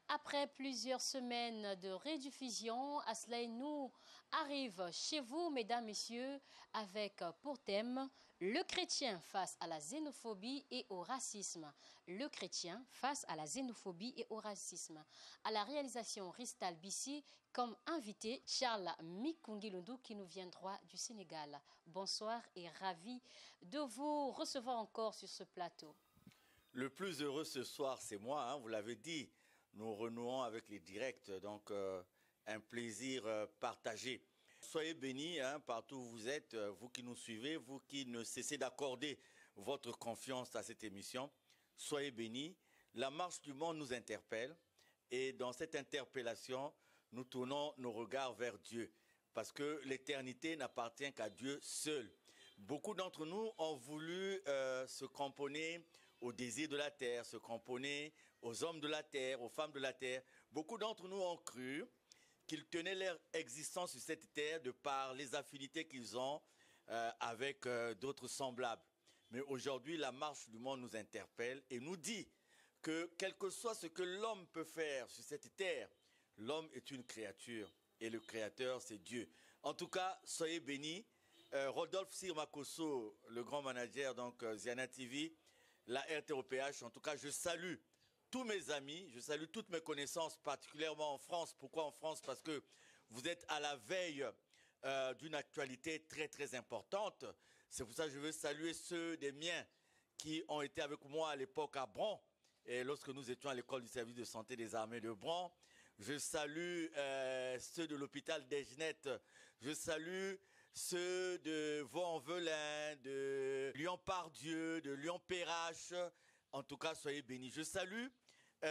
Après plusieurs semaines de rediffusion, Aslay nous arrive chez vous, mesdames, messieurs, avec pour thème le chrétien face à la xénophobie et au racisme. Le chrétien face à la xénophobie et au racisme. À la réalisation Ristal Bissi, comme invité, Charles Mikungilundu qui nous vient droit du Sénégal. Bonsoir et ravi de vous recevoir encore sur ce plateau. Le plus heureux ce soir, c'est moi, hein, vous l'avez dit. Nous renouons avec les directs, donc un plaisir partagé. Soyez bénis hein, partout où vous êtes, vous qui nous suivez, vous qui ne cessez d'accorder votre confiance à cette émission. Soyez bénis. La marche du monde nous interpelle et dans cette interpellation, nous tournons nos regards vers Dieu parce que l'éternité n'appartient qu'à Dieu seul. Beaucoup d'entre nous ont voulu se cramponner aux désirs de la terre, se cramponner aux hommes de la terre, aux femmes de la terre. Beaucoup d'entre nous ont cru qu'ils tenaient leur existence sur cette terre de par les affinités qu'ils ont avec d'autres semblables. Mais aujourd'hui, la marche du monde nous interpelle et nous dit que quel que soit ce que l'homme peut faire sur cette terre, l'homme est une créature et le créateur, c'est Dieu. En tout cas, soyez bénis. Rodolphe Sirmakosso, le grand manager donc Ziana TV, la RTOPH, en tout cas, je salue tous mes amis, je salue toutes mes connaissances, particulièrement en France. Pourquoi en France? Parce que vous êtes à la veille d'une actualité très très importante. C'est pour ça que je veux saluer ceux des miens qui ont été avec moi à l'époque à Bron, et lorsque nous étions à l'école du service de santé des armées de Bron. Je salue ceux de l'hôpital d'Egenette, je salue ceux de Vaux-en-Velin, de Lyon-Pardieu, de Lyon-Perrache. En tout cas, soyez bénis. Je salue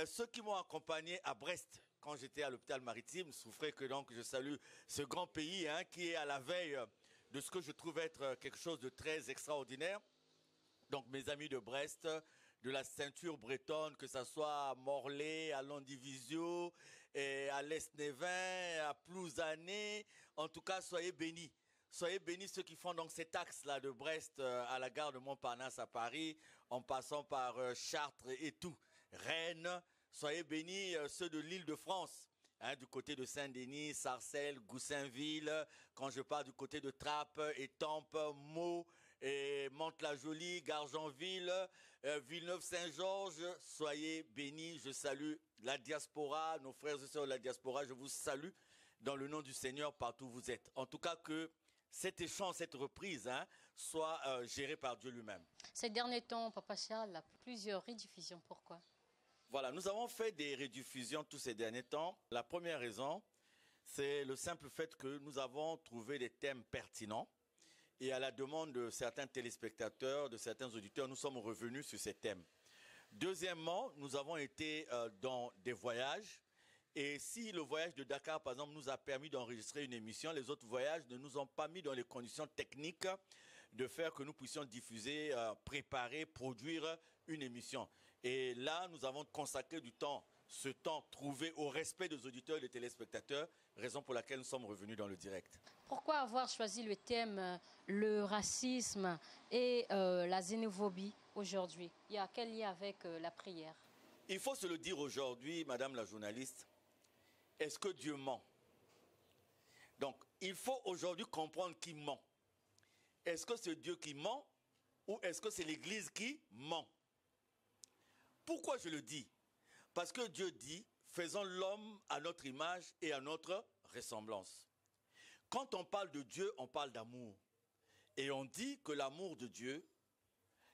ceux qui m'ont accompagné à Brest quand j'étais à l'hôpital maritime. Souffrez que donc je salue ce grand pays hein, qui est à la veille de ce que je trouve être quelque chose de très extraordinaire. Donc mes amis de Brest, de la ceinture bretonne, que ce soit à Morlaix, à Landivisio, et à l'Est-Névin, à Plouzané. En tout cas, soyez bénis. Soyez bénis ceux qui font donc cet axe-là de Brest à la gare de Montparnasse à Paris, en passant par Chartres et tout. Rennes, soyez bénis ceux de l'Île-de-France, hein, du côté de Saint-Denis, Sarcelles, Goussainville. Quand je pars du côté de Trappes, Étampes, Meaux, et Mantes-la-Jolie, Gargenville, Villeneuve-Saint-Georges, soyez bénis. Je salue la diaspora, nos frères et sœurs de la diaspora, je vous salue dans le nom du Seigneur partout où vous êtes. En tout cas que cet échange, cette reprise, hein, soit gérée par Dieu lui-même. Ces derniers temps, Papa Charles, plusieurs rediffusions. Pourquoi? Voilà, nous avons fait des rediffusions tous ces derniers temps. La première raison, c'est le simple fait que nous avons trouvé des thèmes pertinents. Et à la demande de certains téléspectateurs, de certains auditeurs, nous sommes revenus sur ces thèmes. Deuxièmement, nous avons été dans des voyages. Et si le voyage de Dakar, par exemple, nous a permis d'enregistrer une émission, les autres voyages ne nous ont pas mis dans les conditions techniques de faire que nous puissions diffuser, préparer, produire une émission. Et là, nous avons consacré du temps, ce temps trouvé au respect des auditeurs et des téléspectateurs, raison pour laquelle nous sommes revenus dans le direct. Pourquoi avoir choisi le thème le racisme et la xénophobie aujourd'hui? Il y a quel lien avec la prière? Il faut se le dire aujourd'hui, madame la journaliste, est-ce que Dieu ment? Donc, il faut aujourd'hui comprendre qui ment. Est-ce que c'est Dieu qui ment ou est-ce que c'est l'Église qui ment? Pourquoi je le dis? Parce que Dieu dit, faisons l'homme à notre image et à notre ressemblance. Quand on parle de Dieu, on parle d'amour. Et on dit que l'amour de Dieu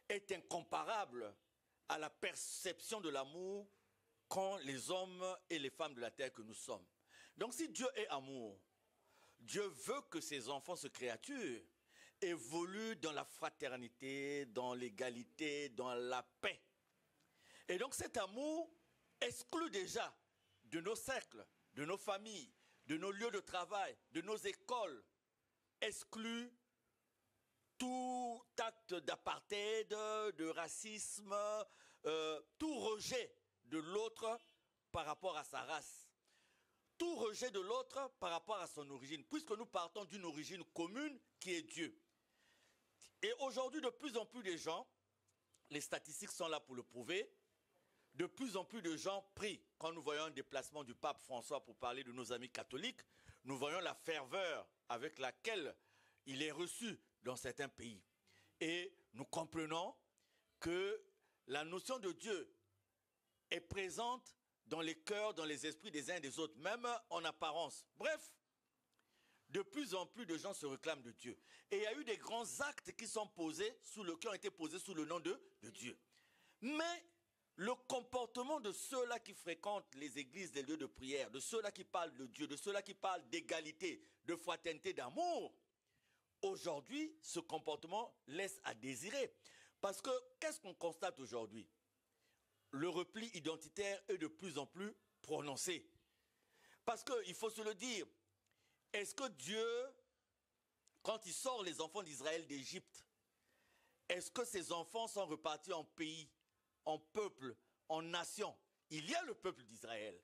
est incomparable à la perception de l'amour qu'ont les hommes et les femmes de la terre que nous sommes. Donc si Dieu est amour, Dieu veut que ses enfants, ses créatures, évoluent dans la fraternité, dans l'égalité, dans la paix Et donc cet amour exclut déjà de nos cercles, de nos familles, de nos lieux de travail, de nos écoles, exclut tout acte d'apartheid, de racisme, tout rejet de l'autre par rapport à sa race, tout rejet de l'autre par rapport à son origine, puisque nous partons d'une origine commune qui est Dieu. Et aujourd'hui, de plus en plus de gens, les statistiques sont là pour le prouver, de plus en plus de gens prient. Quand nous voyons un déplacement du pape François pour parler de nos amis catholiques, nous voyons la ferveur avec laquelle il est reçu dans certains pays. Et nous comprenons que la notion de Dieu est présente dans les cœurs, dans les esprits des uns et des autres, même en apparence. Bref, de plus en plus de gens se réclament de Dieu. Et il y a eu des grands actes qui ont été posés sous le nom de Dieu. Mais le comportement de ceux-là qui fréquentent les églises, les lieux de prière, de ceux-là qui parlent de Dieu, de ceux-là qui parlent d'égalité, de fraternité, d'amour, aujourd'hui, ce comportement laisse à désirer. Parce que, qu'est-ce qu'on constate aujourd'hui? Le repli identitaire est de plus en plus prononcé. Parce qu'il faut se le dire, est-ce que Dieu, quand il sort les enfants d'Israël d'Égypte, est-ce que ces enfants sont repartis en pays, en peuple, en nation? Il y a le peuple d'Israël.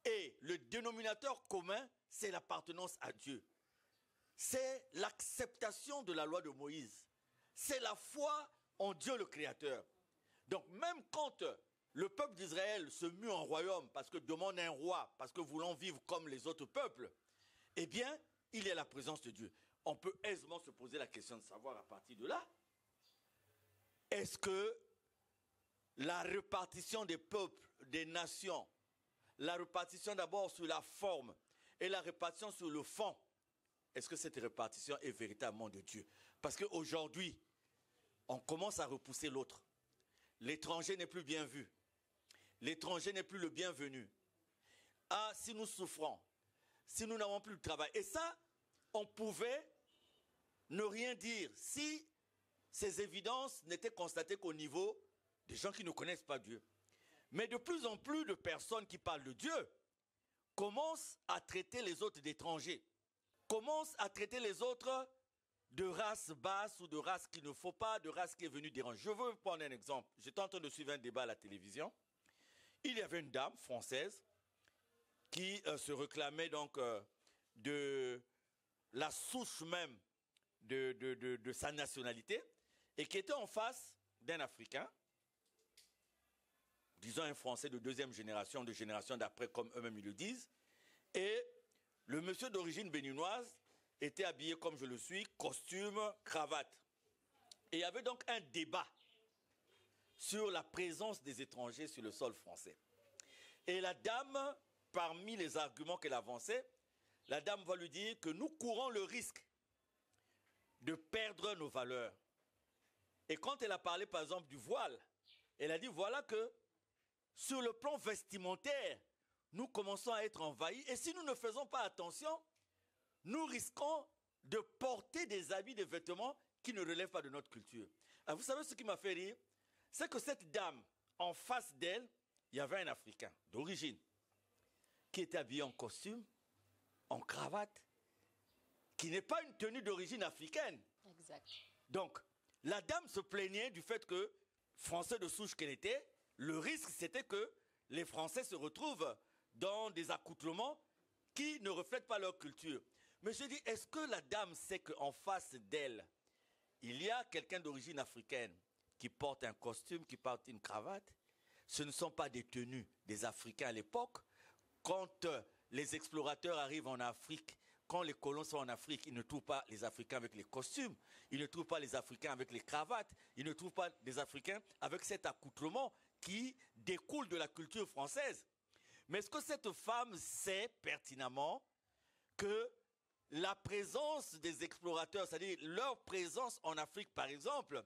Et le dénominateur commun, c'est l'appartenance à Dieu. C'est l'acceptation de la loi de Moïse. C'est la foi en Dieu le Créateur. Donc même quand le peuple d'Israël se mue en royaume parce que demande un roi, parce que voulant vivre comme les autres peuples, eh bien, il y a la présence de Dieu. On peut aisément se poser la question de savoir à partir de là, est-ce que la répartition des peuples, des nations, la répartition d'abord sur la forme et la répartition sur le fond, est-ce que cette répartition est véritablement de Dieu? Parce qu'aujourd'hui, on commence à repousser l'autre. L'étranger n'est plus bien vu. L'étranger n'est plus le bienvenu. Ah, si nous souffrons, si nous n'avons plus de travail. Et ça, on pouvait ne rien dire si ces évidences n'étaient constatées qu'au niveau des gens qui ne connaissent pas Dieu. Mais de plus en plus de personnes qui parlent de Dieu commencent à traiter les autres d'étrangers, commencent à traiter les autres de race basse ou de race qu'il ne faut pas, de race qui est venue déranger. Je veux prendre un exemple. J'étais en train de suivre un débat à la télévision. Il y avait une dame française qui se réclamait donc de la souche même de sa nationalité et qui était en face d'un Africain, disons un Français de deuxième génération, de génération d'après comme eux-mêmes ils le disent, et le monsieur d'origine béninoise était habillé comme je le suis, costume, cravate. Et il y avait donc un débat sur la présence des étrangers sur le sol français. Et la dame, parmi les arguments qu'elle avançait, la dame va lui dire que nous courons le risque de perdre nos valeurs. Et quand elle a parlé par exemple du voile, elle a dit voilà que sur le plan vestimentaire, nous commençons à être envahis. Et si nous ne faisons pas attention, nous risquons de porter des habits, des vêtements qui ne relèvent pas de notre culture. Alors vous savez ce qui m'a fait rire? C'est que cette dame, en face d'elle, il y avait un Africain d'origine qui était habillé en costume, en cravate, qui n'est pas une tenue d'origine africaine. Exact. Donc, la dame se plaignait du fait que, français de souche qu'elle était, le risque c'était que les Français se retrouvent dans des accoutrements qui ne reflètent pas leur culture. Mais je dis, est-ce que la dame sait qu'en face d'elle, il y a quelqu'un d'origine africaine qui porte un costume, qui porte une cravate? Ce ne sont pas des tenues des Africains à l'époque. Quand les explorateurs arrivent en Afrique, quand les colons sont en Afrique, ils ne trouvent pas les Africains avec les costumes, ils ne trouvent pas les Africains avec les cravates, ils ne trouvent pas les Africains avec cet accoutrement qui découle de la culture française. Mais est-ce que cette femme sait pertinemment que la présence des explorateurs, c'est-à-dire leur présence en Afrique par exemple,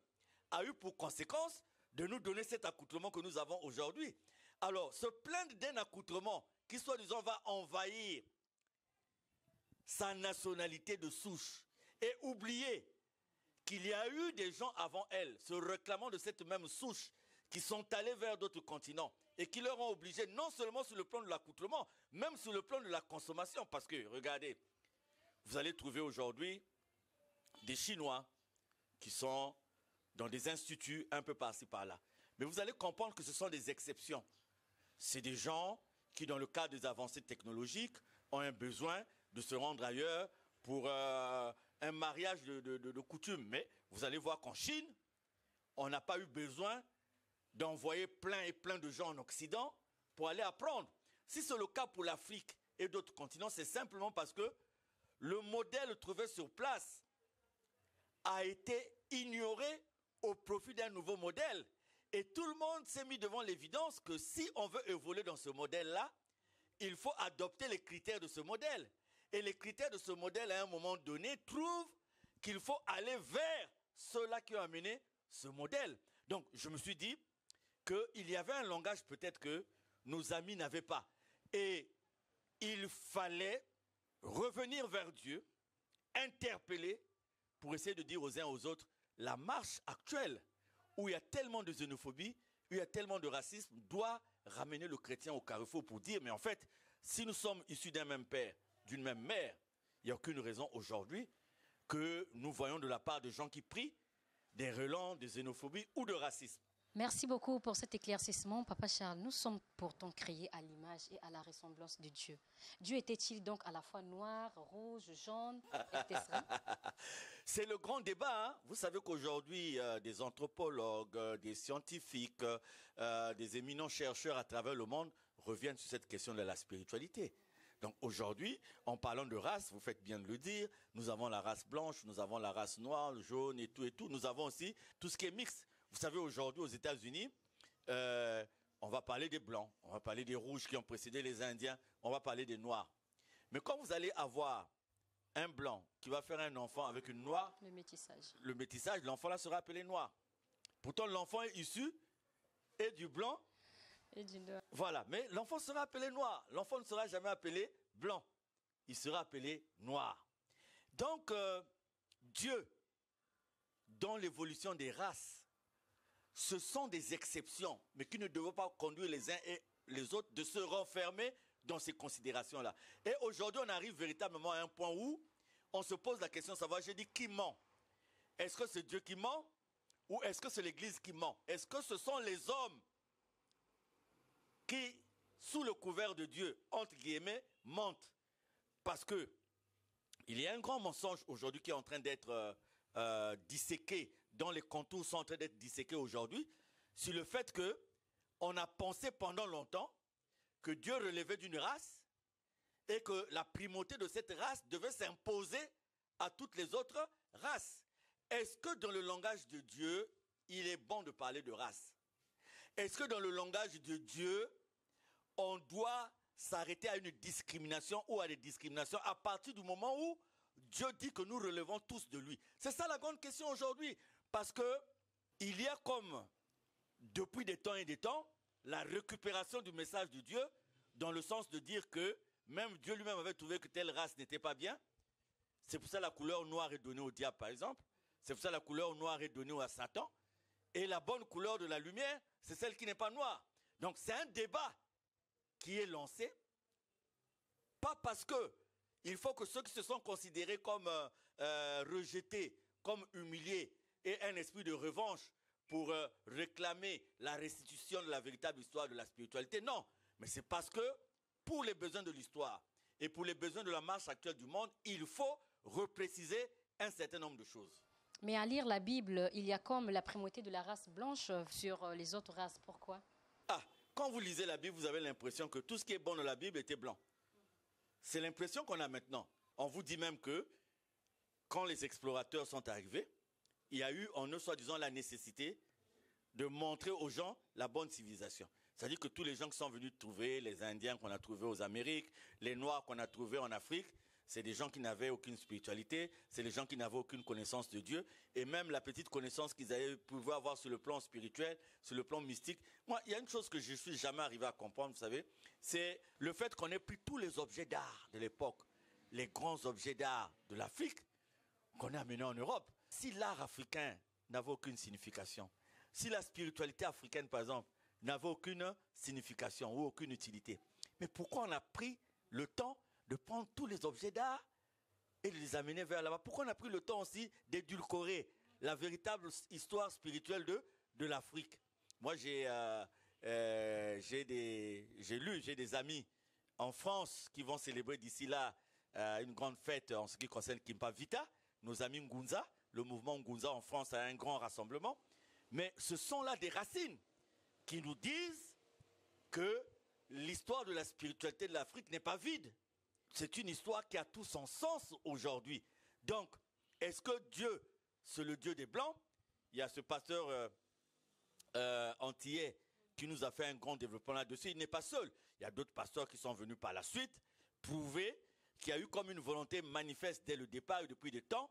a eu pour conséquence de nous donner cet accoutrement que nous avons aujourd'hui? Alors, se plaindre d'un accoutrement qui soi-disant va envahir sa nationalité de souche et oublier qu'il y a eu des gens avant elle se réclamant de cette même souche qui sont allés vers d'autres continents et qui leur ont obligé, non seulement sur le plan de l'accoutrement, même sur le plan de la consommation. Parce que, regardez, vous allez trouver aujourd'hui des Chinois qui sont dans des instituts un peu par-ci par-là. Mais vous allez comprendre que ce sont des exceptions. C'est des gens qui, dans le cadre des avancées technologiques, ont un besoin de se rendre ailleurs pour un mariage de coutume. Mais vous allez voir qu'en Chine, on n'a pas eu besoin d'envoyer plein et plein de gens en Occident pour aller apprendre. Si c'est le cas pour l'Afrique et d'autres continents, c'est simplement parce que le modèle trouvé sur place a été ignoré au profit d'un nouveau modèle. Et tout le monde s'est mis devant l'évidence que si on veut évoluer dans ce modèle-là, il faut adopter les critères de ce modèle. Et les critères de ce modèle, à un moment donné, trouvent qu'il faut aller vers ceux-là qui ont amené ce modèle. Donc, je me suis dit qu'il y avait un langage peut-être que nos amis n'avaient pas. Et il fallait revenir vers Dieu, interpeller, pour essayer de dire aux uns aux autres, la marche actuelle, où il y a tellement de xénophobie, où il y a tellement de racisme, doit ramener le chrétien au carrefour pour dire, mais en fait, si nous sommes issus d'un même père, d'une même mère, il n'y a aucune raison aujourd'hui que nous voyons de la part de gens qui prient des relents de xénophobie ou de racisme. Merci beaucoup pour cet éclaircissement, Papa Charles. Nous sommes pourtant créés à l'image et à la ressemblance de Dieu. Dieu était-il donc à la fois noir, rouge, jaune, etc. C'est le grand débat. Hein? Vous savez qu'aujourd'hui, des anthropologues, des scientifiques, des éminents chercheurs à travers le monde reviennent sur cette question de la spiritualité. Donc aujourd'hui, en parlant de race, vous faites bien de le dire, nous avons la race blanche, nous avons la race noire, jaune et tout et tout. Nous avons aussi tout ce qui est mixte. Vous savez, aujourd'hui, aux États-Unis, on va parler des Blancs, on va parler des Rouges qui ont précédé les Indiens, on va parler des Noirs. Mais quand vous allez avoir un Blanc qui va faire un enfant avec une Noire, le métissage, l'enfant là sera appelé Noir. Pourtant, l'enfant est issu et du Blanc et du Noir. Voilà, mais l'enfant sera appelé Noir. L'enfant ne sera jamais appelé Blanc. Il sera appelé Noir. Donc, Dieu, dans l'évolution des races, ce sont des exceptions, mais qui ne doivent pas conduire les uns et les autres de se renfermer dans ces considérations-là. Et aujourd'hui, on arrive véritablement à un point où on se pose la question de savoir, j'ai dit, qui ment? Est-ce que c'est Dieu qui ment ou est-ce que c'est l'Église qui ment? Est-ce que ce sont les hommes qui, sous le couvert de Dieu, entre guillemets, mentent? Parce que il y a un grand mensonge aujourd'hui qui est en train d'être disséqué, dont les contours sont en train d'être disséqués aujourd'hui, sur le fait qu'on a pensé pendant longtemps que Dieu relevait d'une race et que la primauté de cette race devait s'imposer à toutes les autres races. Est-ce que dans le langage de Dieu, il est bon de parler de race? Est-ce que dans le langage de Dieu, on doit s'arrêter à une discrimination ou à des discriminations à partir du moment où Dieu dit que nous relevons tous de lui? C'est ça la grande question aujourd'hui. Parce que il y a comme, depuis des temps et des temps, la récupération du message de Dieu, dans le sens de dire que même Dieu lui-même avait trouvé que telle race n'était pas bien. C'est pour ça que la couleur noire est donnée au diable, par exemple. C'est pour ça que la couleur noire est donnée à Satan. Et la bonne couleur de la lumière, c'est celle qui n'est pas noire. Donc c'est un débat qui est lancé, pas parce que il faut que ceux qui se sont considérés comme rejetés, comme humiliés, aient un esprit de revanche pour réclamer la restitution de la véritable histoire de la spiritualité. Non, mais c'est parce que pour les besoins de l'histoire et pour les besoins de la marche actuelle du monde, il faut repréciser un certain nombre de choses. Mais à lire la Bible, il y a comme la primauté de la race blanche sur les autres races. Pourquoi? Quand vous lisez la Bible, vous avez l'impression que tout ce qui est bon dans la Bible était blanc. C'est l'impression qu'on a maintenant. On vous dit même que quand les explorateurs sont arrivés, il y a eu en eux, soi-disant, la nécessité de montrer aux gens la bonne civilisation. C'est-à-dire que tous les gens qui sont venus trouver, les Indiens qu'on a trouvés aux Amériques, les Noirs qu'on a trouvés en Afrique, c'est des gens qui n'avaient aucune spiritualité, c'est des gens qui n'avaient aucune connaissance de Dieu, et même la petite connaissance qu'ils avaient pu avoir sur le plan spirituel, sur le plan mystique. Moi, il y a une chose que je ne suis jamais arrivé à comprendre, vous savez, c'est le fait qu'on ait pris tous les objets d'art de l'époque, les grands objets d'art de l'Afrique, qu'on a amenés en Europe. Si l'art africain n'avait aucune signification, si la spiritualité africaine, par exemple, n'avait aucune signification ou aucune utilité, mais pourquoi on a pris le temps de prendre tous les objets d'art et de les amener vers là-bas? Pourquoi on a pris le temps aussi d'édulcorer la véritable histoire spirituelle de l'Afrique? Moi, j'ai des amis en France qui vont célébrer d'ici là une grande fête en ce qui concerne Kimpa Vita. Nos amis Ngunza, le mouvement Ngunza en France a un grand rassemblement. Mais ce sont là des racines qui nous disent que l'histoire de la spiritualité de l'Afrique n'est pas vide. C'est une histoire qui a tout son sens aujourd'hui. Donc, est-ce que Dieu, c'est le Dieu des Blancs? Il y a ce pasteur antillais qui nous a fait un grand développement là-dessus. Il n'est pas seul. Il y a d'autres pasteurs qui sont venus par la suite prouver qu'il y a eu comme une volonté manifeste dès le départ et depuis des temps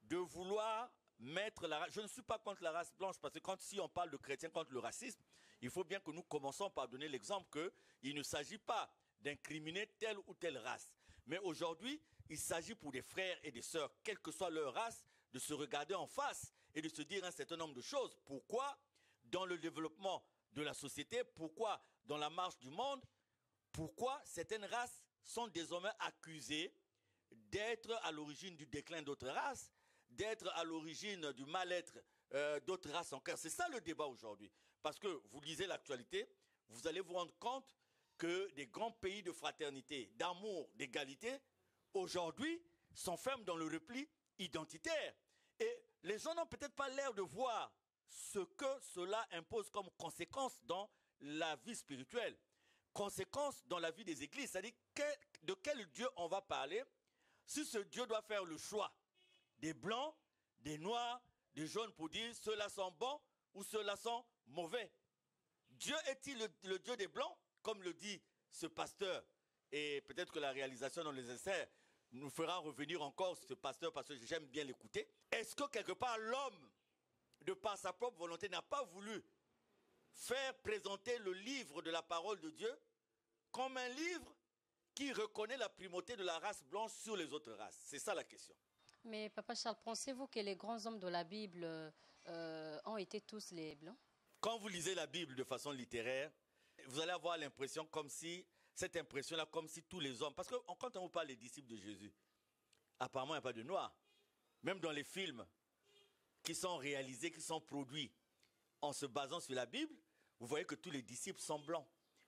de vouloir mettre la race. Je ne suis pas contre la race blanche parce que si on parle de chrétiens contre le racisme, il faut bien que nous commençons par donner l'exemple qu'il ne s'agit pas d'incriminer telle ou telle race. Mais aujourd'hui, il s'agit pour des frères et des sœurs, quelle que soit leur race, de se regarder en face et de se dire un certain nombre de choses. Pourquoi, dans le développement de la société, pourquoi dans la marche du monde, pourquoi certaines races sont désormais accusées d'être à l'origine du déclin d'autres races, d'être à l'origine du mal-être d'autres races encore. C'est ça le débat aujourd'hui. Parce que vous lisez l'actualité, vous allez vous rendre compte que des grands pays de fraternité, d'amour, d'égalité, aujourd'hui, s'enferment dans le repli identitaire. Et les gens n'ont peut-être pas l'air de voir ce que cela impose comme conséquence dans la vie spirituelle, conséquence dans la vie des églises. C'est-à-dire de quel Dieu on va parler si ce Dieu doit faire le choix des blancs, des noirs, des jaunes pour dire ceux-là sont bons ou ceux-là sont mauvais. Dieu est-il le Dieu des blancs, comme le dit ce pasteur? Et peut-être que la réalisation dans les essais nous fera revenir encore ce pasteur parce que j'aime bien l'écouter. Est-ce que quelque part l'homme, de par sa propre volonté, n'a pas voulu faire présenter le livre de la parole de Dieu comme un livre qui reconnaît la primauté de la race blanche sur les autres races? C'est ça la question. Mais Papa Charles, pensez-vous que les grands hommes de la Bible ont été tous les blancs? Quand vous lisez la Bible de façon littéraire, vous allez avoir l'impression comme si, cette impression-là, comme si tous les hommes, parce que quand on vous parle des disciples de Jésus, apparemment il n'y a pas de noirs. Même dans les films qui sont réalisés, qui sont produits en se basant sur la Bible, vous voyez que tous les disciples sont blancs.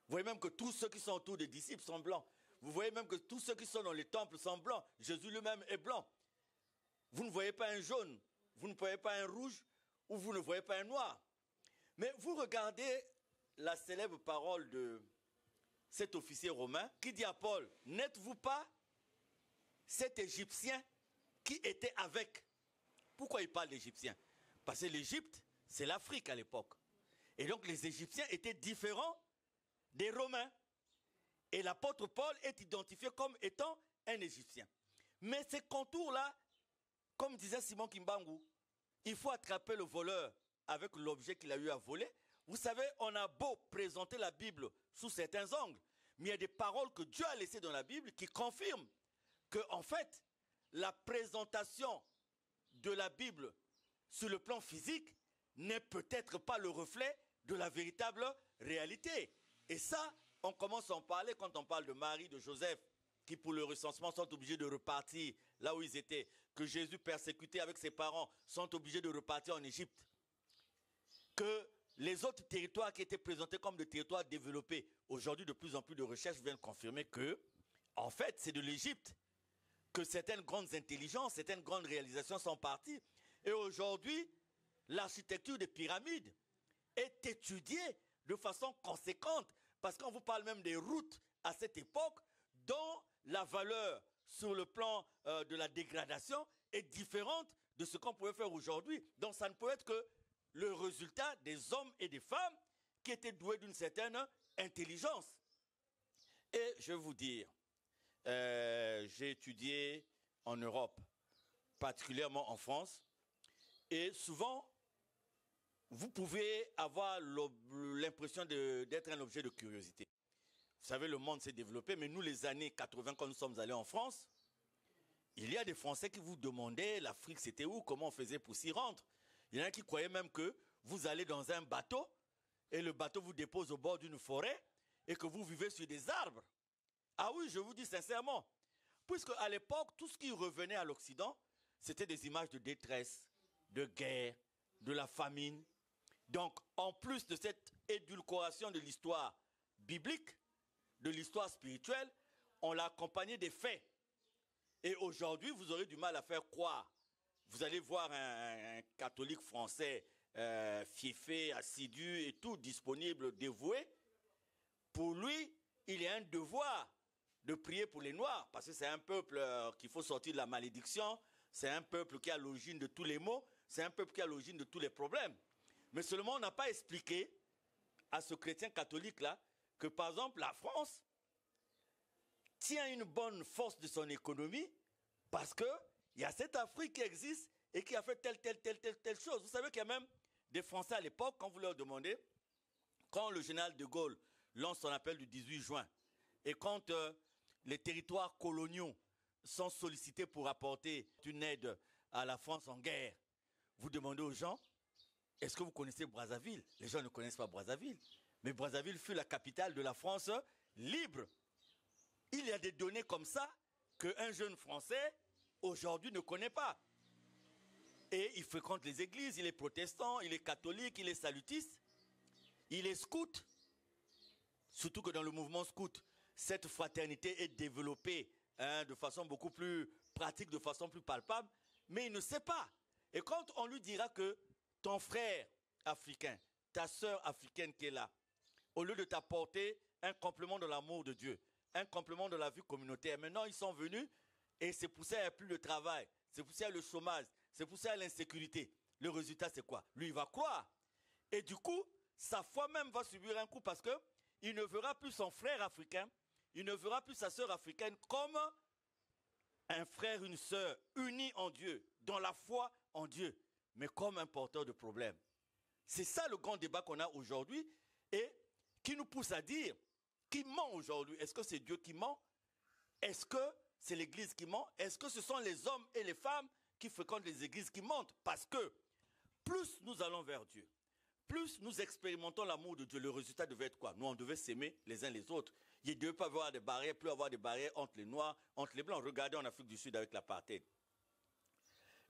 Vous voyez même que tous ceux qui sont autour des disciples sont blancs. Vous voyez même que tous ceux qui sont dans les temples sont blancs. Jésus lui-même est blanc. Vous ne voyez pas un jaune, vous ne voyez pas un rouge, ou vous ne voyez pas un noir. Mais vous regardez la célèbre parole de cet officier romain qui dit à Paul, n'êtes-vous pas cet Égyptien qui était avec? Pourquoi il parle d'Égyptien? Parce que l'Égypte, c'est l'Afrique à l'époque. Et donc les Égyptiens étaient différents des Romains. Et l'apôtre Paul est identifié comme étant un Égyptien. Mais ces contours-là, comme disait Simon Kimbangu, il faut attraper le voleur avec l'objet qu'il a eu à voler. Vous savez, on a beau présenter la Bible sous certains angles, mais il y a des paroles que Dieu a laissées dans la Bible qui confirment que, en fait, la présentation de la Bible sur le plan physique n'est peut-être pas le reflet de la véritable réalité. Et ça, on commence à en parler quand on parle de Marie, de Joseph, qui pour le recensement sont obligés de repartir là où ils étaient, que Jésus persécuté avec ses parents sont obligés de repartir en Égypte, que les autres territoires qui étaient présentés comme des territoires développés, aujourd'hui de plus en plus de recherches viennent confirmer que, en fait, c'est de l'Égypte que certaines grandes intelligences, certaines grandes réalisations sont parties. Et aujourd'hui, l'architecture des pyramides est étudiée de façon conséquente, parce qu'on vous parle même des routes à cette époque, dont la valeur sur le plan de la dégradation est différente de ce qu'on pouvait faire aujourd'hui. Donc ça ne peut être que le résultat des hommes et des femmes qui étaient doués d'une certaine intelligence. Et je vais vous dire, j'ai étudié en Europe, particulièrement en France, et souvent, vous pouvez avoir l'impression d'être un objet de curiosité. Vous savez, le monde s'est développé, mais nous, les années 80, quand nous sommes allés en France, il y a des Français qui vous demandaient l'Afrique, c'était où, comment on faisait pour s'y rendre. Il y en a qui croyaient même que vous allez dans un bateau et le bateau vous dépose au bord d'une forêt et que vous vivez sur des arbres. Ah oui, je vous dis sincèrement, puisque à l'époque, tout ce qui revenait à l'Occident, c'était des images de détresse, de guerre, de la famine. Donc, en plus de cette édulcoration de l'histoire biblique, de l'histoire spirituelle, on l'a accompagné des faits. Et aujourd'hui, vous aurez du mal à faire croire. Vous allez voir un catholique français fiefé, assidu et tout, disponible, dévoué. Pour lui, il y a un devoir de prier pour les Noirs, parce que c'est un peuple qu'il faut sortir de la malédiction, c'est un peuple qui est à l'origine de tous les maux, c'est un peuple qui est à l'origine de tous les problèmes. Mais seulement on n'a pas expliqué à ce chrétien catholique-là que, par exemple, la France tient une bonne force de son économie parce qu'il y a cette Afrique qui existe et qui a fait telle chose. Vous savez qu'il y a même des Français à l'époque, quand vous leur demandez, quand le général de Gaulle lance son appel du 18 juin, et quand les territoires coloniaux sont sollicités pour apporter une aide à la France en guerre, vous demandez aux gens, est-ce que vous connaissez Brazzaville? Les gens ne connaissent pas Brazzaville. Mais Brazzaville fut la capitale de la France libre. Il y a des données comme ça qu'un jeune Français, aujourd'hui, ne connaît pas. Et il fréquente les églises, il est protestant, il est catholique, il est salutiste, il est scout. Surtout que dans le mouvement scout, cette fraternité est développée de façon beaucoup plus pratique, de façon plus palpable, mais il ne sait pas. Et quand on lui dira que ton frère africain, ta sœur africaine qui est là, au lieu de t'apporter un complément de l'amour de Dieu, un complément de la vie communautaire, maintenant ils sont venus et c'est poussé à plus de travail, c'est poussé à le chômage, c'est poussé à l'insécurité. Le résultat c'est quoi? Lui il va croire. Et du coup, sa foi même va subir un coup parce que il ne verra plus son frère africain, il ne verra plus sa sœur africaine comme un frère, une sœur unis en Dieu, dans la foi en Dieu, mais comme un porteur de problèmes. C'est ça le grand débat qu'on a aujourd'hui et qui nous pousse à dire qui ment aujourd'hui. Est-ce que c'est Dieu qui ment? Est-ce que c'est l'Église qui ment? Est-ce que ce sont les hommes et les femmes qui fréquentent les églises qui mentent? Parce que plus nous allons vers Dieu, plus nous expérimentons l'amour de Dieu, le résultat devait être quoi? Nous, on devait s'aimer les uns les autres. Il ne devait pas avoir de barrières, plus avoir des barrières entre les Noirs, entre les Blancs. Regardez en Afrique du Sud avec l'apartheid.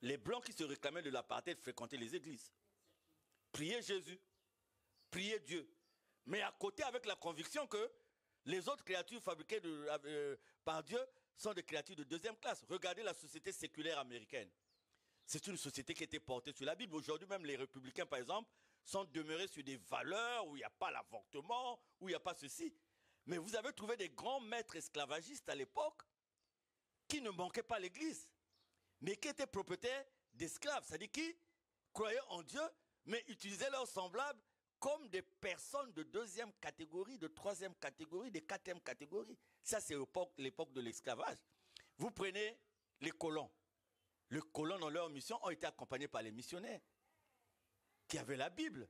Les Blancs qui se réclamaient de l'apartheid fréquentaient les églises. Priez Jésus, priez Dieu. Mais à côté, avec la conviction que les autres créatures fabriquées par Dieu sont des créatures de deuxième classe. Regardez la société séculaire américaine. C'est une société qui était portée sur la Bible. Aujourd'hui, même les républicains, par exemple, sont demeurés sur des valeurs où il n'y a pas l'avortement, où il n'y a pas ceci. Mais vous avez trouvé des grands maîtres esclavagistes à l'époque qui ne manquaient pas l'Église, mais qui étaient propriétaires d'esclaves. C'est-à-dire qui croyaient en Dieu, mais utilisaient leurs semblables comme des personnes de deuxième catégorie, de troisième catégorie, de quatrième catégorie. Ça, c'est l'époque de l'esclavage. Vous prenez les colons. Les colons, dans leur mission, ont été accompagnés par les missionnaires qui avaient la Bible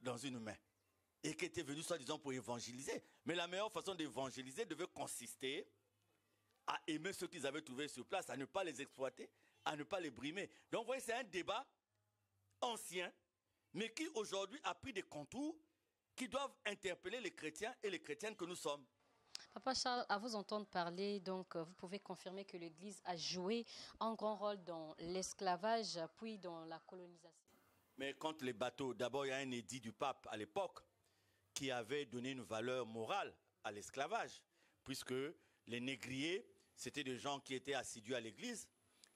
dans une main et qui étaient venus, soi-disant, pour évangéliser. Mais la meilleure façon d'évangéliser devait consister à aimer ceux qu'ils avaient trouvés sur place, à ne pas les exploiter, à ne pas les brimer. Donc, vous voyez, c'est un débat ancien, mais qui aujourd'hui a pris des contours qui doivent interpeller les chrétiens et les chrétiennes que nous sommes. Papa Charles, à vous entendre parler, donc vous pouvez confirmer que l'Église a joué un grand rôle dans l'esclavage, puis dans la colonisation. Mais contre les bateaux, d'abord il y a un édit du pape à l'époque qui avait donné une valeur morale à l'esclavage, puisque les négriers, c'était des gens qui étaient assidus à l'Église,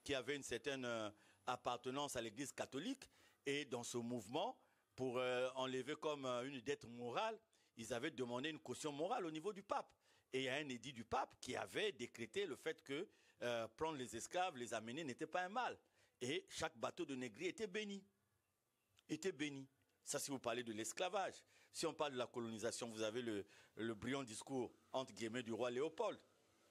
qui avaient une certaine appartenance à l'Église catholique, et dans ce mouvement, pour enlever comme une dette morale, ils avaient demandé une caution morale au niveau du pape. Et il y a un édit du pape qui avait décrété le fait que prendre les esclaves, les amener, n'était pas un mal. Et chaque bateau de négrier était béni. Était béni. Ça, si vous parlez de l'esclavage. Si on parle de la colonisation, vous avez le brillant discours, entre guillemets, du roi Léopold.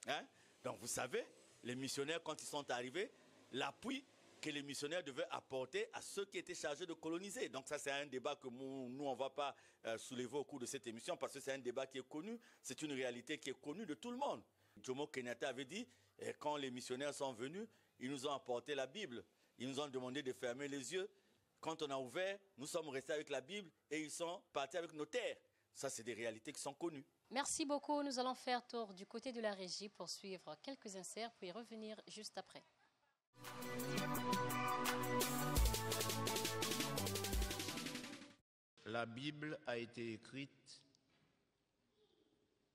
Hein? Donc, vous savez, les missionnaires, quand ils sont arrivés, l'appui que les missionnaires devaient apporter à ceux qui étaient chargés de coloniser. Donc ça, c'est un débat que nous, on ne va pas soulever au cours de cette émission parce que c'est un débat qui est connu, c'est une réalité qui est connue de tout le monde. Jomo Kenyatta avait dit, quand les missionnaires sont venus, ils nous ont apporté la Bible. Ils nous ont demandé de fermer les yeux Quand on a ouvert, nous sommes restés avec la Bible et ils sont partis avec nos terres. Ça, c'est des réalités qui sont connues. Merci beaucoup. Nous allons faire tour du côté de la régie pour suivre quelques inserts, puis revenir juste après. La Bible a été écrite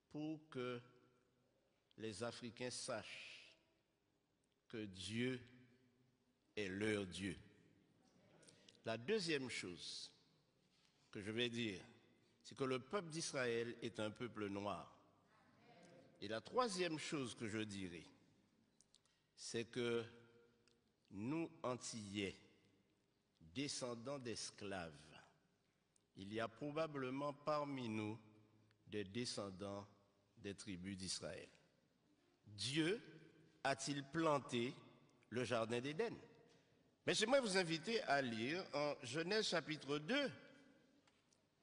pour que les Africains sachent que Dieu est leur Dieu. La deuxième chose que je vais dire, c'est que le peuple d'Israël est un peuple noir. Et la troisième chose que je dirai, c'est que nous, Antillais, descendants d'esclaves, il y a probablement parmi nous des descendants des tribus d'Israël. Dieu a-t-il planté le jardin d'Éden? Mais j'aimerais vous inviter à lire en Genèse chapitre 2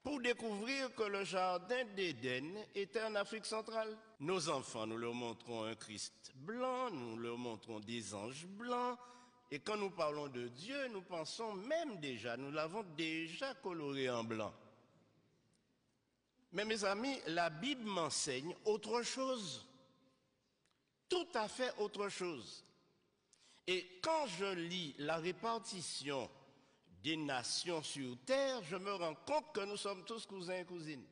pour découvrir que le jardin d'Éden était en Afrique centrale. Nos enfants, nous leur montrons un Christ blanc, nous leur montrons des anges blancs. Et quand nous parlons de Dieu, nous pensons même déjà, nous l'avons déjà coloré en blanc. Mais mes amis, la Bible m'enseigne autre chose. Tout à fait autre chose. Et quand je lis la répartition des nations sur terre, je me rends compte que nous sommes tous cousins et cousines.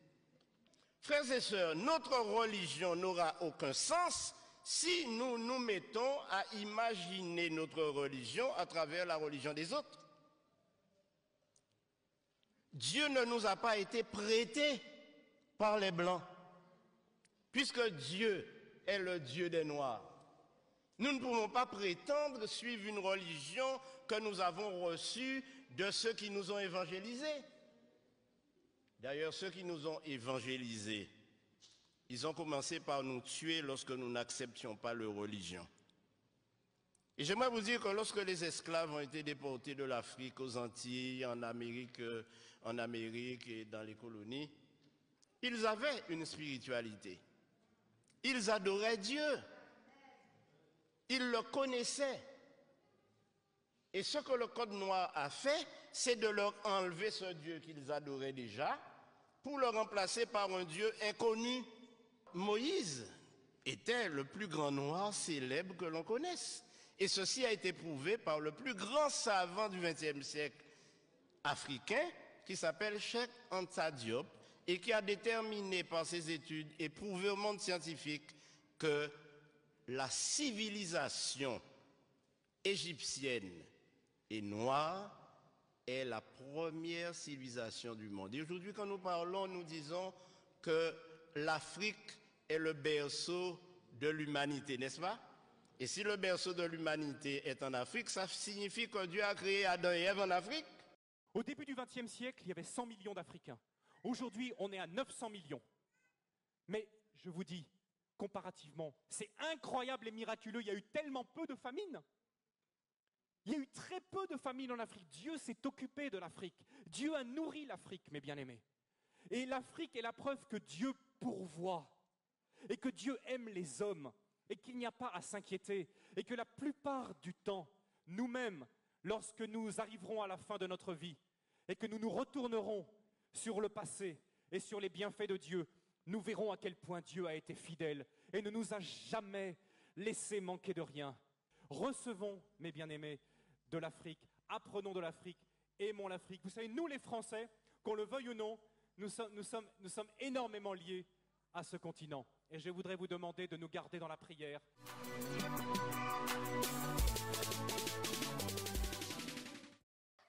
Frères et sœurs, notre religion n'aura aucun sens si nous nous mettons à imaginer notre religion à travers la religion des autres. Dieu ne nous a pas été prêté par les Blancs, puisque Dieu est le Dieu des Noirs. Nous ne pouvons pas prétendre suivre une religion que nous avons reçue de ceux qui nous ont évangélisés. D'ailleurs, ceux qui nous ont évangélisés, ils ont commencé par nous tuer lorsque nous n'acceptions pas leur religion. Et j'aimerais vous dire que lorsque les esclaves ont été déportés de l'Afrique aux Antilles, en Amérique et dans les colonies, ils avaient une spiritualité. Ils adoraient Dieu. Ils le connaissaient. Et ce que le Code noir a fait, c'est de leur enlever ce Dieu qu'ils adoraient déjà pour le remplacer par un Dieu inconnu. Moïse était le plus grand noir célèbre que l'on connaisse. Et ceci a été prouvé par le plus grand savant du XXe siècle africain qui s'appelle Cheikh Anta Diop et qui a déterminé par ses études et prouvé au monde scientifique que la civilisation égyptienne et noire est la première civilisation du monde. Et aujourd'hui, quand nous parlons, nous disons que l'Afrique est le berceau de l'humanité, n'est-ce pas? Et si le berceau de l'humanité est en Afrique, ça signifie que Dieu a créé Adam et Ève en Afrique. Au début du XXe siècle, il y avait 100 millions d'Africains. Aujourd'hui, on est à 900 millions. Mais je vous dis, comparativement, c'est incroyable et miraculeux. Il y a eu tellement peu de famines. Il y a eu très peu de famines en Afrique. Dieu s'est occupé de l'Afrique. Dieu a nourri l'Afrique, mes bien-aimés. Et l'Afrique est la preuve que Dieu pourvoit et que Dieu aime les hommes et qu'il n'y a pas à s'inquiéter et que la plupart du temps, nous-mêmes, lorsque nous arriverons à la fin de notre vie et que nous nous retournerons sur le passé et sur les bienfaits de Dieu, nous verrons à quel point Dieu a été fidèle et ne nous a jamais laissé manquer de rien. Recevons, mes bien-aimés, de l'Afrique, apprenons de l'Afrique, aimons l'Afrique. Vous savez, nous les Français, qu'on le veuille ou non, nous sommes énormément liés à ce continent. Et je voudrais vous demander de nous garder dans la prière.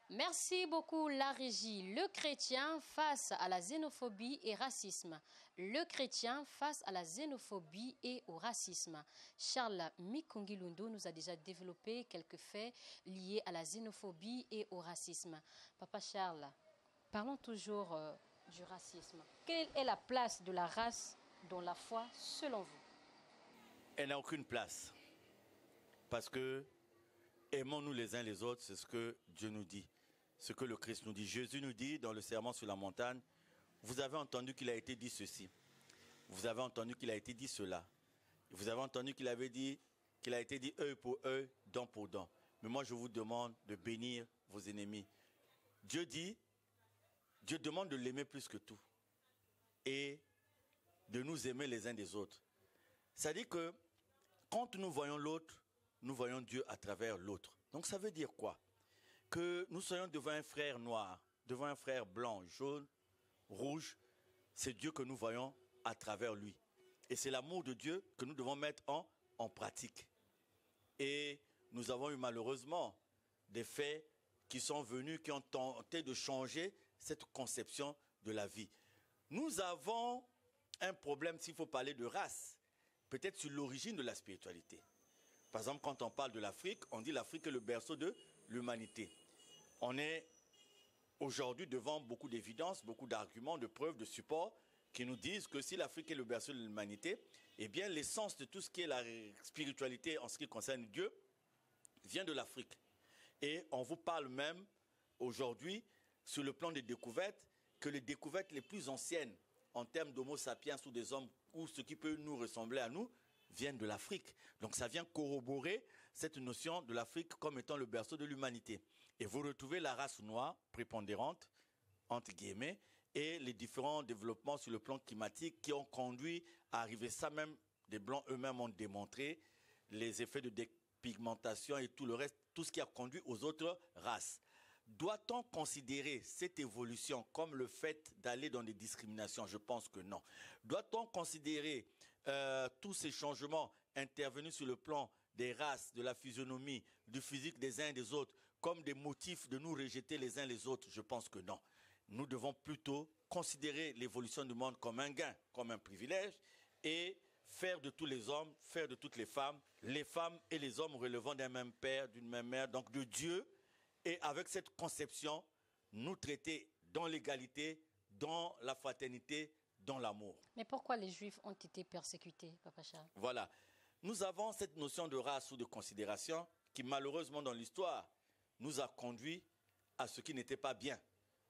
Merci beaucoup la régie. Le chrétien face à la xénophobie et racisme. Le chrétien face à la xénophobie et au racisme. Charles Mikongilundo nous a déjà développé quelques faits liés à la xénophobie et au racisme. Papa Charles, parlons toujours du racisme. Quelle est la place de la race dans la foi selon vous? Elle n'a aucune place. Parce que aimons-nous les uns les autres, c'est ce que Dieu nous dit. Ce que le Christ nous dit. Jésus nous dit dans le sermon sur la montagne, vous avez entendu qu'il a été dit ceci. Vous avez entendu qu'il a été dit cela. Vous avez entendu qu'il a été dit œil pour œil, dent pour dent. Mais moi je vous demande de bénir vos ennemis. Dieu demande de l'aimer plus que tout et de nous aimer les uns des autres. Ça dit que quand nous voyons l'autre, nous voyons Dieu à travers l'autre. Donc ça veut dire quoi? Que nous soyons devant un frère noir, devant un frère blanc, jaune, rouge, c'est Dieu que nous voyons à travers lui. Et c'est l'amour de Dieu que nous devons mettre en pratique. Et nous avons eu malheureusement des faits qui sont venus, qui ont tenté de changer cette conception de la vie. Nous avons un problème, s'il faut parler de race, peut-être sur l'origine de la spiritualité. Par exemple, quand on parle de l'Afrique, on dit l'Afrique est le berceau de l'humanité. On est aujourd'hui devant beaucoup d'évidences, beaucoup d'arguments, de preuves, de supports qui nous disent que si l'Afrique est le berceau de l'humanité, eh bien l'essence de tout ce qui est la spiritualité en ce qui concerne Dieu vient de l'Afrique. Et on vous parle même aujourd'hui, sur le plan des découvertes, que les découvertes les plus anciennes en termes d'homo sapiens ou des hommes ou ce qui peut nous ressembler à nous viennent de l'Afrique. Donc ça vient corroborer cette notion de l'Afrique comme étant le berceau de l'humanité. Et vous retrouvez la race noire prépondérante, entre guillemets, et les différents développements sur le plan climatique qui ont conduit à arriver ça même, des Blancs eux-mêmes ont démontré les effets de dépigmentation et tout le reste, tout ce qui a conduit aux autres races. Doit-on considérer cette évolution comme le fait d'aller dans des discriminations? Je pense que non. Doit-on considérer tous ces changements intervenus sur le plan des races, de la physionomie, du physique des uns et des autres, comme des motifs de nous rejeter les uns les autres? Je pense que non. Nous devons plutôt considérer l'évolution du monde comme un gain, comme un privilège, et faire de tous les hommes, faire de toutes les femmes et les hommes relevant d'un même père, d'une même mère, donc de Dieu, et avec cette conception, nous traiter dans l'égalité, dans la fraternité, dans l'amour. Mais pourquoi les Juifs ont été persécutés, Papa Charles? Voilà. Nous avons cette notion de race ou de considération qui, malheureusement, dans l'histoire, nous a conduit à ce qui n'était pas bien.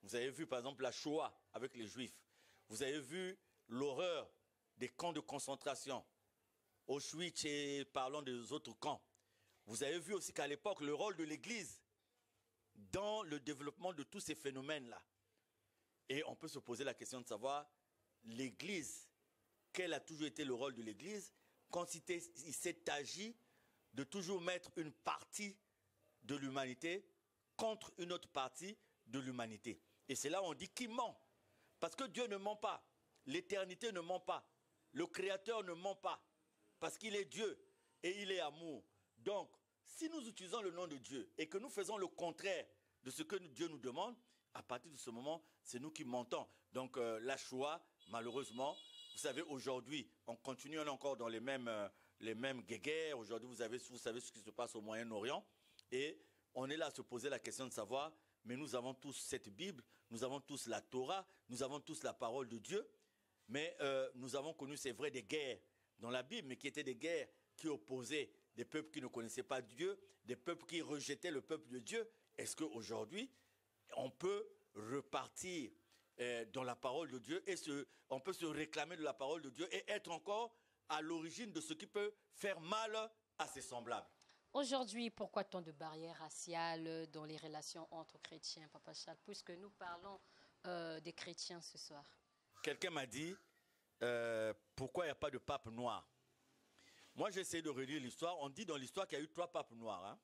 Vous avez vu, par exemple, la Shoah avec les Juifs. Vous avez vu l'horreur des camps de concentration, Auschwitz et parlons des autres camps. Vous avez vu aussi qu'à l'époque, le rôle de l'Église dans le développement de tous ces phénomènes-là. Et on peut se poser la question de savoir, l'Église, quel a toujours été le rôle de l'Église quand il s'est agi de toujours mettre une partie de l'humanité contre une autre partie de l'humanité. Et c'est là où on dit qui ment. Parce que Dieu ne ment pas. L'éternité ne ment pas. Le Créateur ne ment pas. Parce qu'il est Dieu et il est amour. Donc, si nous utilisons le nom de Dieu et que nous faisons le contraire de ce que Dieu nous demande, à partir de ce moment, c'est nous qui mentons. Donc, la Shoah, malheureusement, vous savez, aujourd'hui, on continue encore dans les mêmes guéguerres. Aujourd'hui, vous savez ce qui se passe au Moyen-Orient. Et on est là à se poser la question de savoir, mais nous avons tous cette Bible, nous avons tous la Torah, nous avons tous la parole de Dieu. Mais nous avons connu, c'est vrai, des guerres dans la Bible, mais qui étaient des guerres qui opposaient des peuples qui ne connaissaient pas Dieu, des peuples qui rejetaient le peuple de Dieu. Est-ce qu'aujourd'hui, on peut repartir dans la parole de Dieu et on peut se réclamer de la parole de Dieu et être encore à l'origine de ce qui peut faire mal à ses semblables? Aujourd'hui, pourquoi tant de barrières raciales dans les relations entre chrétiens, Papa Charles, puisque nous parlons des chrétiens ce soir? Quelqu'un m'a dit, pourquoi il n'y a pas de pape noir? Moi, j'ai essayé de relire l'histoire. On dit dans l'histoire qu'il y a eu 3 papes noirs. Hein?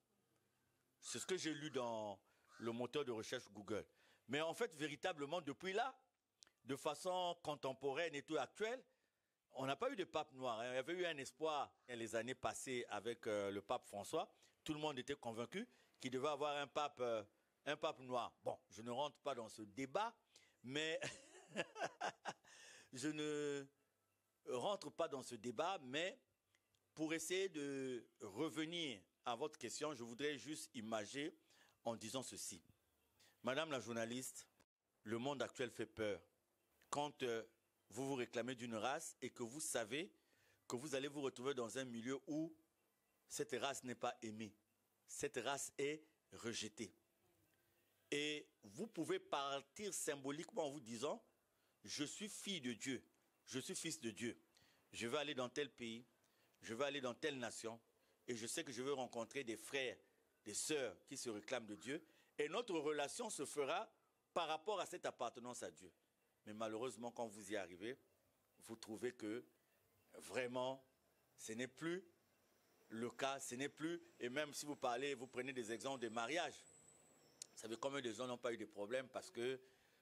C'est ce que j'ai lu dans le moteur de recherche Google. Mais en fait, véritablement, depuis là, de façon contemporaine et tout actuelle, on n'a pas eu de pape noir. Hein. Il y avait eu un espoir les années passées avec le pape François. Tout le monde était convaincu qu'il devait avoir un pape noir. Bon, je ne rentre pas dans ce débat, mais je ne rentre pas dans ce débat, mais pour essayer de revenir à votre question, je voudrais juste imager en disant ceci. Madame la journaliste, le monde actuel fait peur. Quand vous vous réclamez d'une race et que vous savez que vous allez vous retrouver dans un milieu où cette race n'est pas aimée, cette race est rejetée. Et vous pouvez partir symboliquement en vous disant, je suis fille de Dieu, je suis fils de Dieu, je vais aller dans tel pays, je vais aller dans telle nation, et je sais que je vais rencontrer des frères, des sœurs qui se réclament de Dieu, et notre relation se fera par rapport à cette appartenance à Dieu. Mais malheureusement, quand vous y arrivez, vous trouvez que vraiment, ce n'est plus le cas, ce n'est plus, et même si vous parlez, vous prenez des exemples de mariage. Vous savez combien de gens n'ont pas eu de problème parce que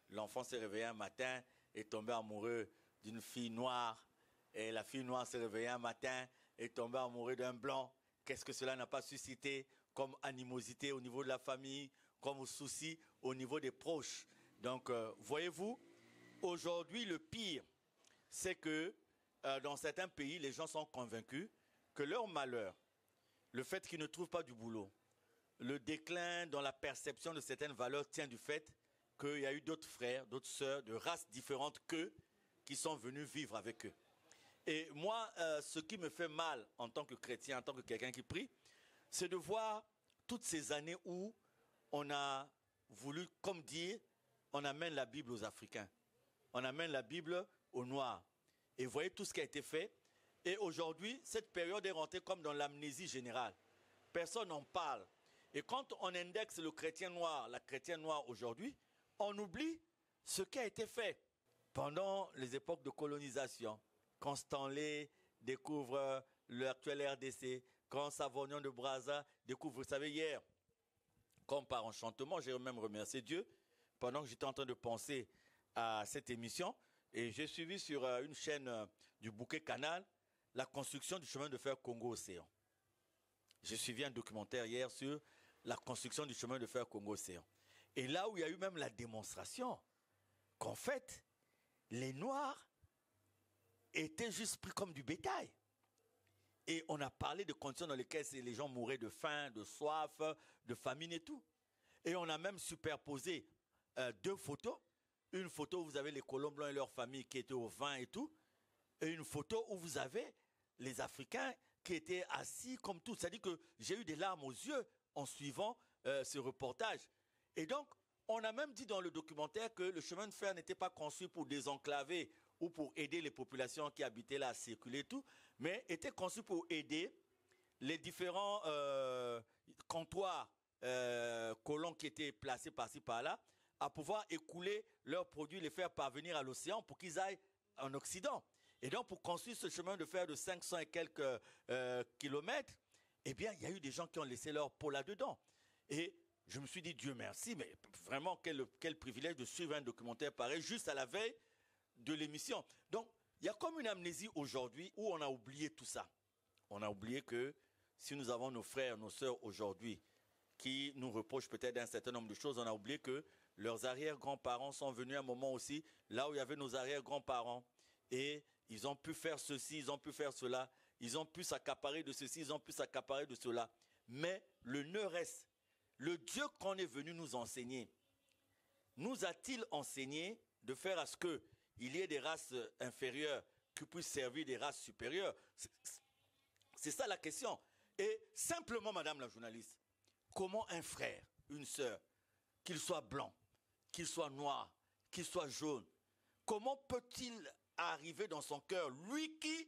l'enfant s'est réveillé un matin et est tombé amoureux d'une fille noire, et la fille noire s'est réveillée un matin et est tombée amoureuse d'un blanc. Qu'est-ce que cela n'a pas suscité comme animosité au niveau de la famille, comme souci au niveau des proches. Donc, voyez-vous, aujourd'hui, le pire, c'est que dans certains pays, les gens sont convaincus que leur malheur, le fait qu'ils ne trouvent pas du boulot, le déclin dans la perception de certaines valeurs tient du fait qu'il y a eu d'autres frères, d'autres sœurs, de races différentes qu'eux, qui sont venus vivre avec eux. Et moi, ce qui me fait mal en tant que chrétien, en tant que quelqu'un qui prie, c'est de voir toutes ces années où on a voulu, comme dire, on amène la Bible aux Africains. On amène la Bible aux Noirs. Et vous voyez tout ce qui a été fait. Et aujourd'hui, cette période est rentrée comme dans l'amnésie générale. Personne n'en parle. Et quand on indexe le chrétien noir, la chrétienne noire aujourd'hui, on oublie ce qui a été fait pendant les époques de colonisation. Quand Stanley découvre l'actuel RDC, quand Savognon de Brazza découvre, vous savez, hier, comme par enchantement, j'ai même remercié Dieu, pendant que j'étais en train de penser à cette émission, et j'ai suivi sur une chaîne du Bouquet Canal, la construction du chemin de fer Congo-Océan. J'ai suivi un documentaire hier sur la construction du chemin de fer Congo-Océan. Et là où il y a eu même la démonstration qu'en fait, les Noirs étaient juste pris comme du bétail. Et on a parlé de conditions dans lesquelles les gens mouraient de faim, de soif, de famine et tout. Et on a même superposé deux photos. Une photo où vous avez les colons blancs et leurs familles qui étaient au vin et tout. Et une photo où vous avez les Africains qui étaient assis comme tout. C'est-à-dire que j'ai eu des larmes aux yeux en suivant ce reportage. Et donc, on a même dit dans le documentaire que le chemin de fer n'était pas conçu pour désenclaver ou pour aider les populations qui habitaient là à circuler et tout, mais était conçu pour aider les différents comptoirs colons qui étaient placés par-ci par-là à pouvoir écouler leurs produits, les faire parvenir à l'océan pour qu'ils aillent en Occident. Et donc, pour construire ce chemin de fer de 500 et quelques kilomètres, eh bien, il y a eu des gens qui ont laissé leur peau là-dedans. Et je me suis dit, Dieu merci, mais vraiment, quel privilège de suivre un documentaire pareil, juste à la veille de l'émission. Donc, il y a comme une amnésie aujourd'hui où on a oublié tout ça. On a oublié que si nous avons nos frères, nos sœurs aujourd'hui qui nous reprochent peut-être un certain nombre de choses, on a oublié que leurs arrière-grands-parents sont venus à un moment aussi, là où il y avait nos arrière-grands-parents, et ils ont pu faire ceci, ils ont pu faire cela, ils ont pu s'accaparer de ceci, ils ont pu s'accaparer de cela. Mais le nœud reste. Le Dieu qu'on est venu nous enseigner, nous a-t-il enseigné de faire à ce qu'il y ait des races inférieures qui puissent servir des races supérieures? C'est ça la question. Et simplement, madame la journaliste, comment un frère, une sœur, qu'il soit blanc, qu'il soit noir, qu'il soit jaune, comment peut-il arriver dans son cœur, lui qui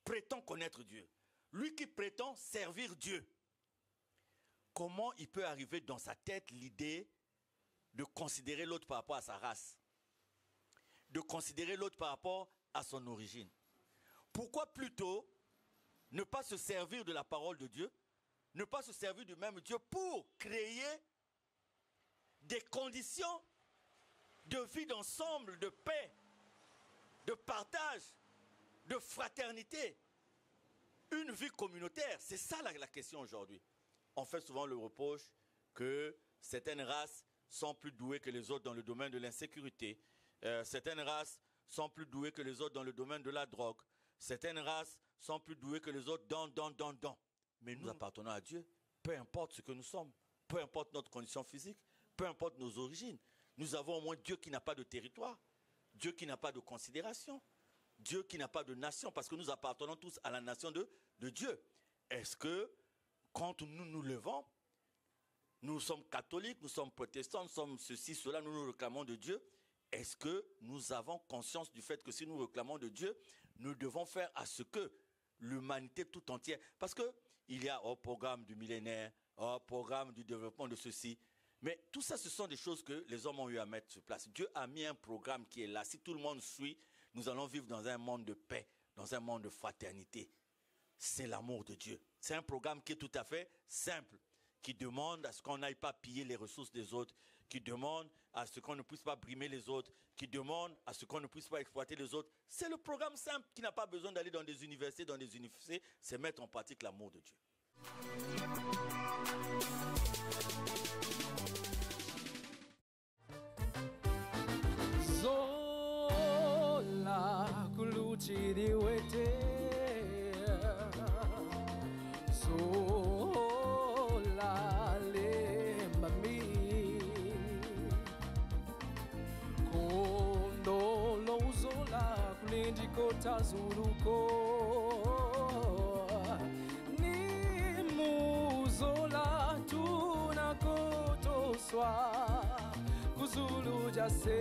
prétend connaître Dieu, lui qui prétend servir Dieu, comment il peut arriver dans sa tête l'idée de considérer l'autre par rapport à sa race, de considérer l'autre par rapport à son origine? Pourquoi plutôt ne pas se servir de la parole de Dieu, ne pas se servir du même Dieu pour créer des conditions de vie d'ensemble, de paix, de partage, de fraternité, une vie communautaire? C'est ça la question aujourd'hui. On fait souvent le reproche que certaines races sont plus douées que les autres dans le domaine de l'insécurité. Certaines races sont plus douées que les autres dans le domaine de la drogue. Certaines races sont plus douées que les autres dans. Mais nous appartenons à Dieu, peu importe ce que nous sommes, peu importe notre condition physique, peu importe nos origines. Nous avons au moins Dieu qui n'a pas de territoire, Dieu qui n'a pas de considération, Dieu qui n'a pas de nation, parce que nous appartenons tous à la nation de Dieu. Est-ce que quand nous nous levons, nous sommes catholiques, nous sommes protestants, nous sommes ceci, cela, nous nous réclamons de Dieu? Est-ce que nous avons conscience du fait que si nous réclamons de Dieu, nous devons faire à ce que l'humanité tout entière, parce qu'il y a au programme du millénaire, au programme du développement de ceci, Mais tout ça, ce sont des choses que les hommes ont eu à mettre sur place. Dieu a mis un programme qui est là. Si tout le monde suit, nous allons vivre dans un monde de paix, dans un monde de fraternité. C'est l'amour de Dieu. C'est un programme qui est tout à fait simple, qui demande à ce qu'on n'aille pas piller les ressources des autres, qui demande à ce qu'on ne puisse pas brimer les autres, qui demande à ce qu'on ne puisse pas exploiter les autres. C'est le programme simple qui n'a pas besoin d'aller dans des universités, c'est mettre en pratique l'amour de Dieu. Zola kuluchiri wete Zola le mami Kondolo zola kulindi kota zuluko Ni muzola tunakotoswa Kuzulu jase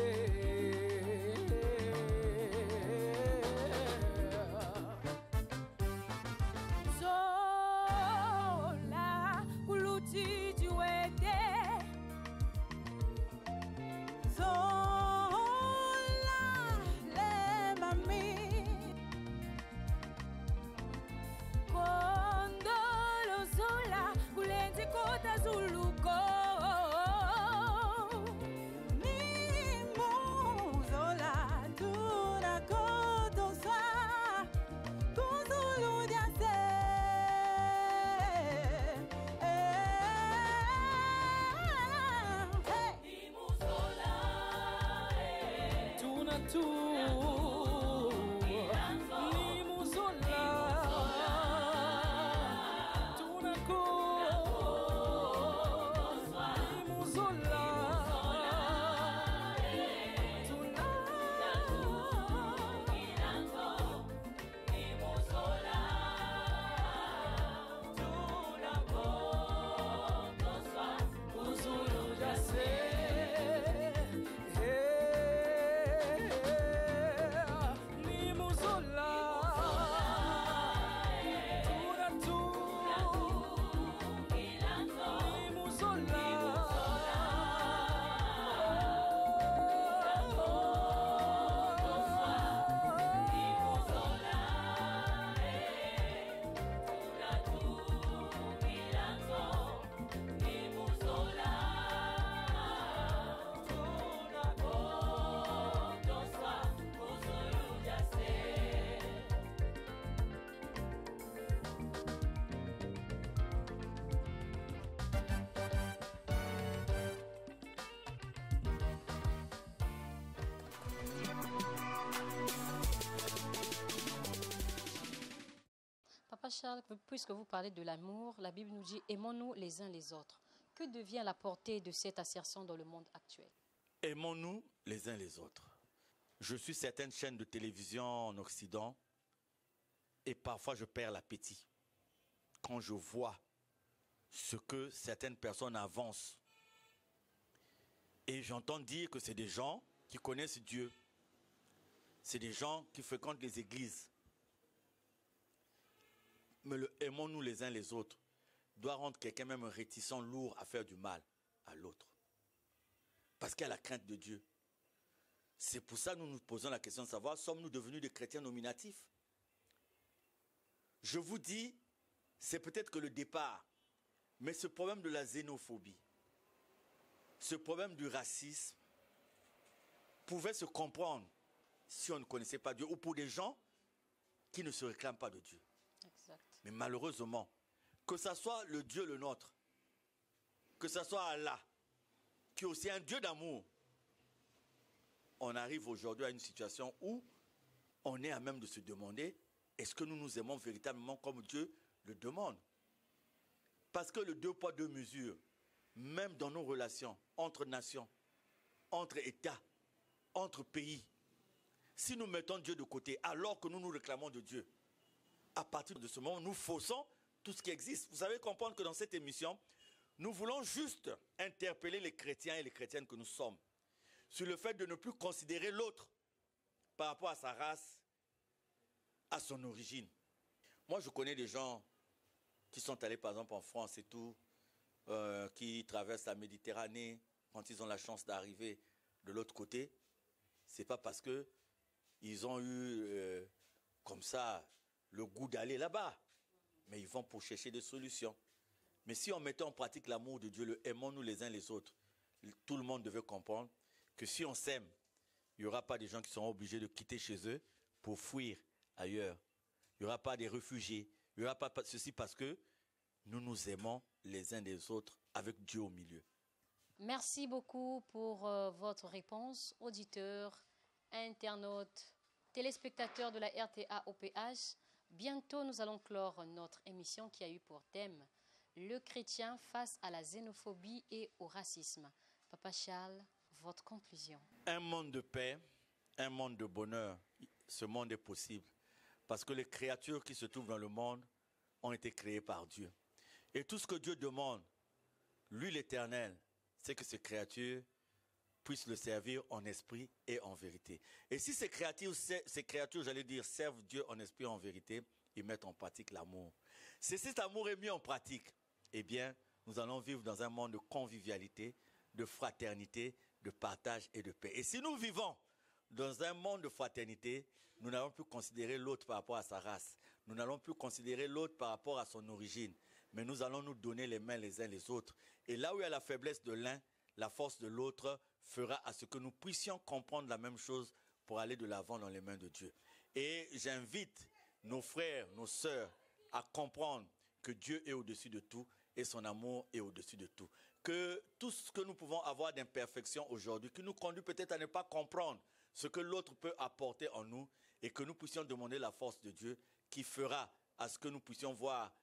Papa Charles, puisque vous parlez de l'amour, la Bible nous dit « Aimons-nous les uns les autres ». Que devient la portée de cette assertion dans le monde actuel? Aimons-nous les uns les autres. Je suis certaines chaînes de télévision en Occident et parfois je perds l'appétit quand je vois ce que certaines personnes avancent. Et j'entends dire que c'est des gens qui connaissent Dieu. C'est des gens qui fréquentent les églises. Mais le aimons-nous les uns les autres doit rendre quelqu'un même réticent, lourd à faire du mal à l'autre. Parce qu'il y a la crainte de Dieu. C'est pour ça que nous nous posons la question de savoir, sommes-nous devenus des chrétiens nominatifs? Je vous dis, c'est peut-être que le départ, mais ce problème de la xénophobie, ce problème du racisme, pouvait se comprendre si on ne connaissait pas Dieu, ou pour des gens qui ne se réclament pas de Dieu. Exact. Mais malheureusement, que ce soit le Dieu le nôtre, que ce soit Allah, qui est aussi un Dieu d'amour, on arrive aujourd'hui à une situation où on est à même de se demander, est-ce que nous nous aimons véritablement comme Dieu le demande? Parce que le deux poids, deux mesures, même dans nos relations, entre nations, entre États, entre pays, si nous mettons Dieu de côté, alors que nous nous réclamons de Dieu, à partir de ce moment, nous faussons tout ce qui existe. Vous savez comprendre que dans cette émission, nous voulons juste interpeller les chrétiens et les chrétiennes que nous sommes sur le fait de ne plus considérer l'autre par rapport à sa race, à son origine. Moi, je connais des gens qui sont allés, par exemple, en France et tout, qui traversent la Méditerranée, quand ils ont la chance d'arriver de l'autre côté, c'est pas parce que ils ont eu comme ça le goût d'aller là-bas, mais ils vont pour chercher des solutions. Mais si on mettait en pratique l'amour de Dieu, le aimons-nous les uns les autres, tout le monde devait comprendre que si on s'aime, il n'y aura pas des gens qui seront obligés de quitter chez eux pour fuir ailleurs. Il n'y aura pas des réfugiés. Il n'y aura pas ceci parce que nous nous aimons les uns des autres avec Dieu au milieu. Merci beaucoup pour votre réponse, auditeurs, internautes, téléspectateurs de la RTA OPH. Bientôt, nous allons clore notre émission qui a eu pour thème le chrétien face à la xénophobie et au racisme. Papa Charles, votre conclusion. Un monde de paix, un monde de bonheur, ce monde est possible parce que les créatures qui se trouvent dans le monde ont été créées par Dieu. Et tout ce que Dieu demande, lui l'Éternel, c'est que ces créatures puissent le servir en esprit et en vérité. Et si ces créatures, j'allais dire, servent Dieu en esprit et en vérité, ils mettent en pratique l'amour. Si cet amour est mis en pratique, eh bien, nous allons vivre dans un monde de convivialité, de fraternité, de partage et de paix. Et si nous vivons dans un monde de fraternité, nous n'allons plus considérer l'autre par rapport à sa race. Nous n'allons plus considérer l'autre par rapport à son origine. Mais nous allons nous donner les mains les uns les autres. Et là où il y a la faiblesse de l'un, la force de l'autre fera à ce que nous puissions comprendre la même chose pour aller de l'avant dans les mains de Dieu. Et j'invite nos frères, nos sœurs à comprendre que Dieu est au-dessus de tout et son amour est au-dessus de tout. Que tout ce que nous pouvons avoir d'imperfection aujourd'hui, qui nous conduit peut-être à ne pas comprendre ce que l'autre peut apporter en nous, et que nous puissions demander la force de Dieu qui fera à ce que nous puissions voir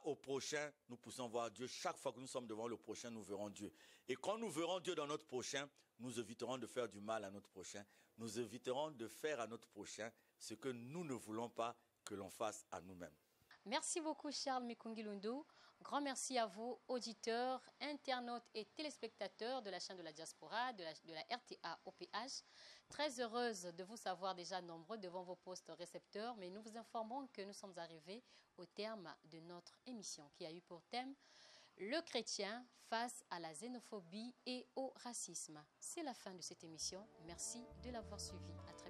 au prochain, nous puissions voir Dieu. Chaque fois que nous sommes devant le prochain, nous verrons Dieu. Et quand nous verrons Dieu dans notre prochain, nous éviterons de faire du mal à notre prochain. Nous éviterons de faire à notre prochain ce que nous ne voulons pas que l'on fasse à nous-mêmes. Merci beaucoup Charles Mikungilundu. Grand merci à vous, auditeurs, internautes et téléspectateurs de la chaîne de la diaspora, de la RTA OPH. Très heureuse de vous savoir déjà nombreux devant vos postes récepteurs, mais nous vous informons que nous sommes arrivés au terme de notre émission qui a eu pour thème le chrétien face à la xénophobie et au racisme. C'est la fin de cette émission. Merci de l'avoir suivi. À très